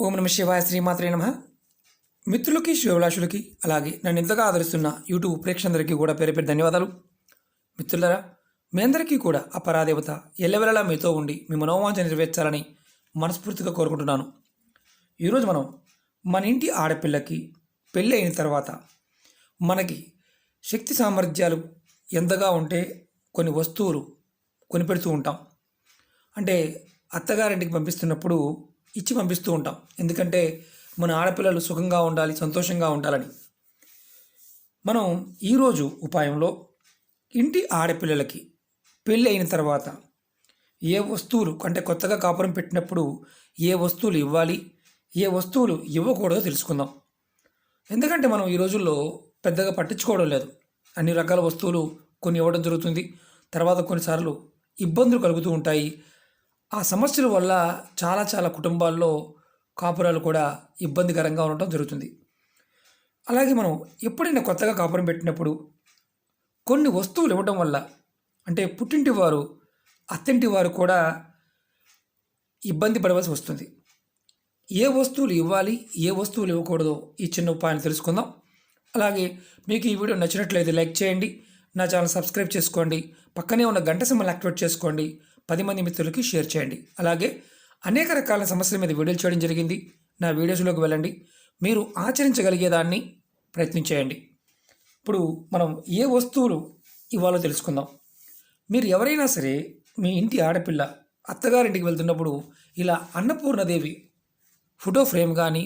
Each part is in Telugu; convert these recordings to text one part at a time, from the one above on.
ఓం నమ శివాయ శ్రీమాత్రే నమ. మిత్రులకి శివభిలాషులకి అలాగే నన్ను ఇంతగా ఆదరిస్తున్న యూట్యూబ్ ప్రేక్షకులందరికీ కూడా పేరు పేరు ధన్యవాదాలు. మిత్రులరా, మీ అందరికీ కూడా ఆ పరాదేవత ఎల్లవెల్లలా మీతో ఉండి మీ మనోవాంఛ నెరవేర్చాలని మనస్ఫూర్తిగా కోరుకుంటున్నాను. ఈరోజు మనం మన ఇంటి ఆడపిల్లకి పెళ్ళి అయిన తర్వాత మనకి శక్తి సామర్థ్యాలు ఎంతగా ఉంటే కొన్ని వస్తువులు కొనిపెడుతూ ఉంటాం. అంటే అత్తగారింటికి పంపిస్తున్నప్పుడు ఇచ్చి పంపిస్తూ ఉంటాం. ఎందుకంటే మన ఆడపిల్లలు సుఖంగా ఉండాలి, సంతోషంగా ఉండాలని. మనం ఈరోజు ఉపాయంలో ఇంటి ఆడపిల్లలకి పెళ్ళి అయిన తర్వాత ఏ వస్తువులు అంటే కొత్తగా కాపురం పెట్టినప్పుడు ఏ వస్తువులు ఇవ్వాలి, ఏ వస్తువులు ఇవ్వకూడదో తెలుసుకుందాం. ఎందుకంటే మనం ఈ రోజుల్లో పెద్దగా పట్టించుకోవడం లేదు. అన్ని రకాల వస్తువులు కొన్ని ఇవ్వడం జరుగుతుంది. తర్వాత కొన్నిసార్లు ఇబ్బందులు కలుగుతూ ఉంటాయి. ఆ సమస్యల వల్ల చాలా కుటుంబాల్లో కాపురాలు కూడా ఇబ్బందికరంగా ఉండటం జరుగుతుంది. అలాగే మనం ఎప్పుడైనా కొత్తగా కాపురం పెట్టినప్పుడు కొన్ని వస్తువులు ఇవ్వడం వల్ల అంటే పుట్టింటి వారు అత్తింటి వారు కూడా ఇబ్బంది పడవలసి వస్తుంది. ఏ వస్తువులు ఇవ్వాలి, ఏ వస్తువులు ఇవ్వకూడదో ఈ చిన్న ఉపాయాన్ని తెలుసుకుందాం. అలాగే మీకు ఈ వీడియో నచ్చినట్లయితే లైక్ చేయండి, నా ఛానల్ సబ్స్క్రైబ్ చేసుకోండి, పక్కనే ఉన్న గంట సింబల్ యాక్టివేట్ చేసుకోండి, 10 మంది మిత్రులకి షేర్ చేయండి. అలాగే అనేక రకాల సమస్యల మీద వీడియోలు చేయడం జరిగింది. నా వీడియోస్లోకి వెళ్ళండి, మీరు ఆచరించగలిగేదాన్ని ప్రయత్నించేయండి. ఇప్పుడు మనం ఏ వస్తువులు ఇవ్వాలో తెలుసుకుందాం. మీరు ఎవరైనా సరే మీ ఇంటి ఆడపిల్ల అత్తగారింటికి వెళ్తున్నప్పుడు ఇలా అన్నపూర్ణదేవి ఫోటో ఫ్రేమ్ కానీ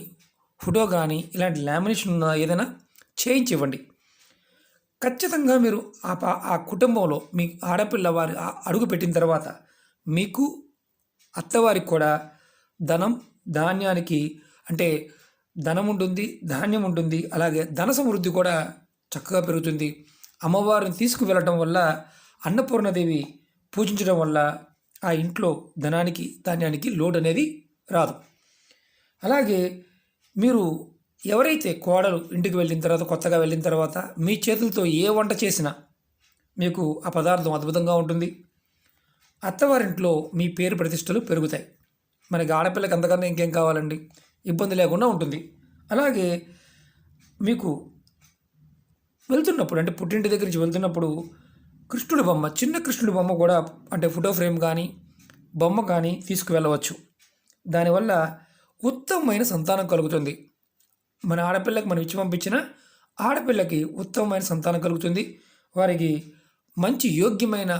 ఫోటో కానీ ఇలాంటి లామినేషన్ ఉన్న ఏదైనా చేయించి ఇవ్వండి. ఖచ్చితంగా మీరు ఆ కుటుంబంలో మీ ఆడపిల్ల వారి అడుగు పెట్టిన తర్వాత మీకు అత్తవారికి కూడా ధనం ధాన్యానికి అంటే ధనం ఉంటుంది, ధాన్యం ఉంటుంది, అలాగే ధన సమృద్ధి కూడా చక్కగా పెరుగుతుంది. అమ్మవారిని తీసుకువెళ్ళటం వల్ల అన్నపూర్ణదేవి పూజించడం వల్ల ఆ ఇంట్లో ధనానికి ధాన్యానికి లోటు అనేది రాదు. అలాగే మీరు ఎవరైతే కోడలు ఇంటికి వెళ్ళిన తర్వాత కొత్తగా వెళ్ళిన తర్వాత మీ చేతులతో ఏ వంట చేసినా మీకు ఆ పదార్థం అద్భుతంగా ఉంటుంది. అత్తవారింట్లో మీ పేరు ప్రతిష్టలు పెరుగుతాయి. మనకి ఆడపిల్లకి అంతకన్నా ఇంకేం కావాలండి, ఇబ్బంది లేకుండా ఉంటుంది. అలాగే మీకు వెళ్తున్నప్పుడు అంటే పుట్టింటి దగ్గర నుంచి వెళ్తున్నప్పుడు కృష్ణుడి బొమ్మ, చిన్న కృష్ణుడి బొమ్మ కూడా అంటే ఫోటో ఫ్రేమ్ కానీ బొమ్మ కానీ తీసుకువెళ్ళవచ్చు. దానివల్ల ఉత్తమమైన సంతానం కలుగుతుంది. మన ఆడపిల్లకి మనం ఇచ్చి పంపించిన ఆడపిల్లకి ఉత్తమమైన సంతానం కలుగుతుంది. వారికి మంచి యోగ్యమైన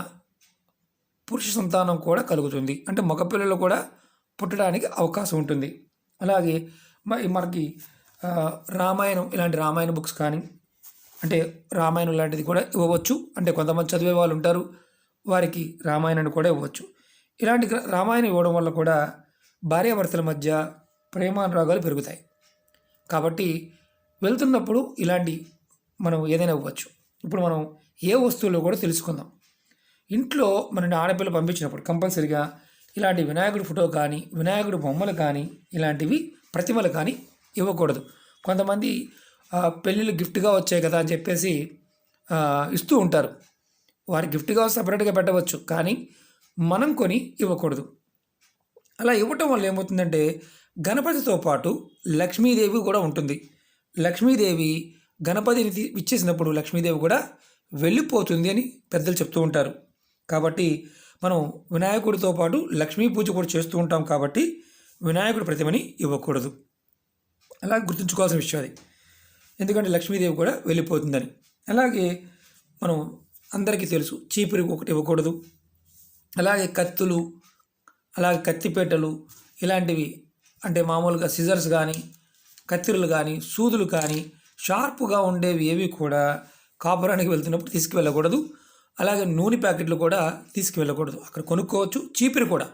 పురుష సంతానం కూడా కలుగుతుంది. అంటే మగపిల్లలు కూడా పుట్టడానికి అవకాశం ఉంటుంది. అలాగే మనకి రామాయణం ఇలాంటి రామాయణ బుక్స్ కానీ అంటే రామాయణం లాంటిది కూడా ఇవ్వవచ్చు. అంటే కొంతమంది చదివే వాళ్ళు ఉంటారు, వారికి రామాయణాన్ని కూడా ఇవ్వచ్చు. ఇలాంటి రామాయణం ఇవ్వడం వల్ల కూడా భార్యాభర్తల మధ్య ప్రేమానురాగాలు పెరుగుతాయి. కాబట్టి వెళ్తున్నప్పుడు ఇలాంటి మనం ఏదైనా ఇవ్వచ్చు. ఇప్పుడు మనం ఏ వస్తువులో కూడా తెలుసుకుందాం. ఇంట్లో మన ఆడపిల్ల పంపించినప్పుడు కంపల్సరిగా ఇలాంటి వినాయకుడి ఫోటో కానీ వినాయకుడి బొమ్మలు కానీ ఇలాంటివి ప్రతిమలు కానీ ఇవ్వకూడదు. కొంతమంది పెళ్ళిళ్ళు గిఫ్ట్గా వచ్చాయి కదా అని చెప్పేసి ఇస్తూ ఉంటారు. వారి గిఫ్ట్గా సపరేట్గా పెట్టవచ్చు, కానీ మనం కొని ఇవ్వకూడదు. అలా ఇవ్వటం వల్ల ఏమవుతుందంటే గణపతితో పాటు లక్ష్మీదేవి కూడా ఉంటుంది. లక్ష్మీదేవి గణపతిని ఇచ్చేసినప్పుడు లక్ష్మీదేవి కూడా వెళ్ళిపోతుంది అని పెద్దలు చెప్తూ ఉంటారు. కాబట్టి మనం వినాయకుడితో పాటు లక్ష్మీ పూజ కూడా చేస్తూ ఉంటాం. కాబట్టి వినాయకుడి ప్రతిమని ఇవ్వకూడదు. అలా గుర్తుంచుకోవాల్సిన విషయం అది. ఎందుకంటే లక్ష్మీదేవి కూడా వెళ్ళిపోతుందని. అలాగే మనం అందరికీ తెలుసు చీపురు ఒకటి ఇవ్వకూడదు. అలాగే కత్తులు, అలాగే కత్తిపేటలు ఇలాంటివి అంటే మామూలుగా సిజర్స్ కానీ కత్తిరలు కానీ సూదులు కానీ షార్ప్గా ఉండేవి ఏవి కూడా కాపురానికి వెళ్తున్నప్పుడు తీసుకువెళ్ళకూడదు. అలాగే నూనె ప్యాకెట్లు కూడా తీసుకువెళ్ళకూడదు. అక్కడ కొనుక్కోవచ్చు. చీపురు కూడా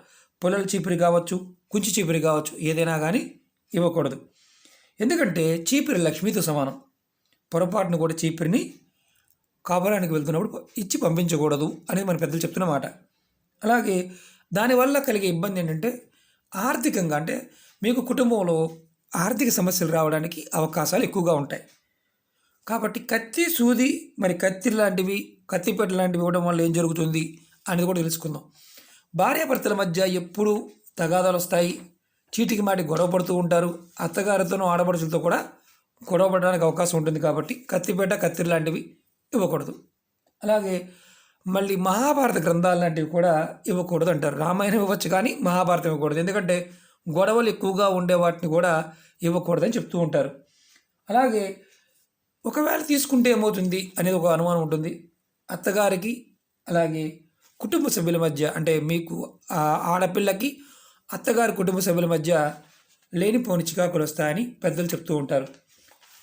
పొలాల చీపురు కావచ్చు, కుంచి చీపురు కావచ్చు, ఏదైనా కానీ ఇవ్వకూడదు. ఎందుకంటే చీపురు లక్ష్మీతో సమానం. పొరపాటును కూడా చీపురిని కాపురానికి వెళ్తున్నప్పుడు ఇచ్చి పంపించకూడదు అనేది మన పెద్దలు చెప్తున్న మాట. అలాగే దానివల్ల కలిగే ఇబ్బంది ఏంటంటే ఆర్థికంగా అంటే మీకు కుటుంబంలో ఆర్థిక సమస్యలు రావడానికి అవకాశాలు ఎక్కువగా ఉంటాయి. కాబట్టి కత్తి సూది మరి కత్తి లాంటివి కత్తిపేట లాంటివి ఇవ్వడం వల్ల ఏం జరుగుతుంది అనేది కూడా తెలుసుకుందాం. భార్యాభర్తల మధ్య ఎప్పుడు తగాదాలు వస్తాయి, చీటికి మాటి గొడవ పడుతూ ఉంటారు. అత్తగారితోనూ ఆడపడుచులతో కూడా గొడవ పడడానికి అవకాశం ఉంటుంది కాబట్టి కత్తిపేట కత్తిరి లాంటివి ఇవ్వకూడదు. అలాగే మళ్ళీ మహాభారత గ్రంథాలు లాంటివి కూడా ఇవ్వకూడదు అంటారు. రామాయణం ఇవ్వచ్చు కానీ మహాభారతం ఇవ్వకూడదు, ఎందుకంటే గొడవలు ఎక్కువగా ఉండే వాటిని కూడా ఇవ్వకూడదని చెప్తూ ఉంటారు. అలాగే ఒకవేళ తీసుకుంటే ఏమవుతుంది అనేది ఒక అనుమానం ఉంటుంది. అత్తగారికి అలాగే కుటుంబ సభ్యుల మధ్య, అంటే మీకు ఆడపిల్లకి అత్తగారి కుటుంబ సభ్యుల మధ్య లేనిపోని చికాకులు వస్తాయని పెద్దలు చెప్తూ ఉంటారు.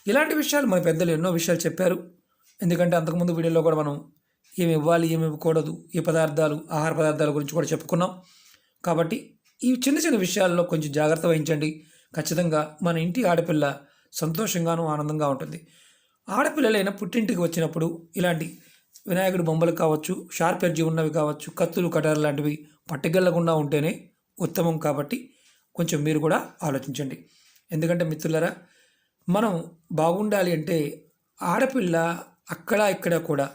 ఇలాంటి విషయాలు మన పెద్దలు ఎన్నో విషయాలు చెప్పారు. ఎందుకంటే అంతకుముందు వీడియోలో కూడా మనం ఏమి ఇవ్వాలి ఏమి ఇవ్వకూడదు, ఈ పదార్థాలు ఆహార పదార్థాల గురించి కూడా చెప్పుకున్నాం. కాబట్టి ఈ చిన్న చిన్న విషయాల్లో కొంచెం జాగ్రత్త వహించండి. ఖచ్చితంగా మన ఇంటి ఆడపిల్ల సంతోషంగాను ఆనందంగా ఉంటుంది. ఆడపిల్లలైన పుట్టింటికి వచ్చినప్పుడు ఇలాంటి వినాయకుడి బొమ్మలు కావచ్చు, షార్ప్ ఎడ్జి ఉన్నవి కావచ్చు, కత్తులు కటారు లాంటివి పట్టుకెళ్లకుండా ఉంటేనే ఉత్తమం. కాబట్టి కొంచెం మీరు కూడా ఆలోచించండి. ఎందుకంటే మిత్రులారా, మనం బాగుండాలి అంటే ఆడపిల్ల అక్కడ ఇక్కడ కూడా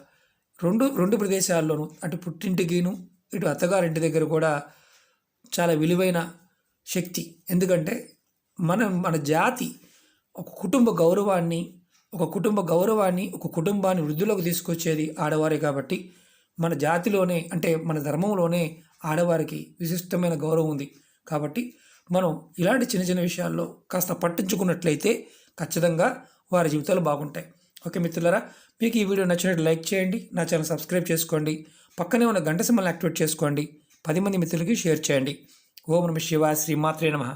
రెండు ప్రదేశాల్లోనూ, అటు పుట్టింటికిను ఇటు అత్తగారింటి దగ్గర కూడా చాలా విలువైన శక్తి. ఎందుకంటే మన జాతి ఒక కుటుంబ గౌరవాన్ని ఒక కుటుంబాన్ని వృద్ధిలోకి తీసుకొచ్చేది ఆడవారే. కాబట్టి మన జాతిలోనే, అంటే మన ధర్మంలోనే ఆడవారికి విశిష్టమైన గౌరవం ఉంది. కాబట్టి మనం ఇలాంటి చిన్న చిన్న విషయాల్లో కాస్త పట్టించుకున్నట్లయితే ఖచ్చితంగా వారి జీవితాలు బాగుంటాయి. ఓకే మిత్రులారా, మీకు ఈ వీడియో నచ్చినట్టు లైక్ చేయండి, నా ఛానల్ సబ్స్క్రైబ్ చేసుకోండి, పక్కనే ఉన్న గంట సింబల్ని యాక్టివేట్ చేసుకోండి, 10 మంది మిత్రులకి షేర్ చేయండి. ఓం నమః శివాయ. శ్రీమాత్రే నమః.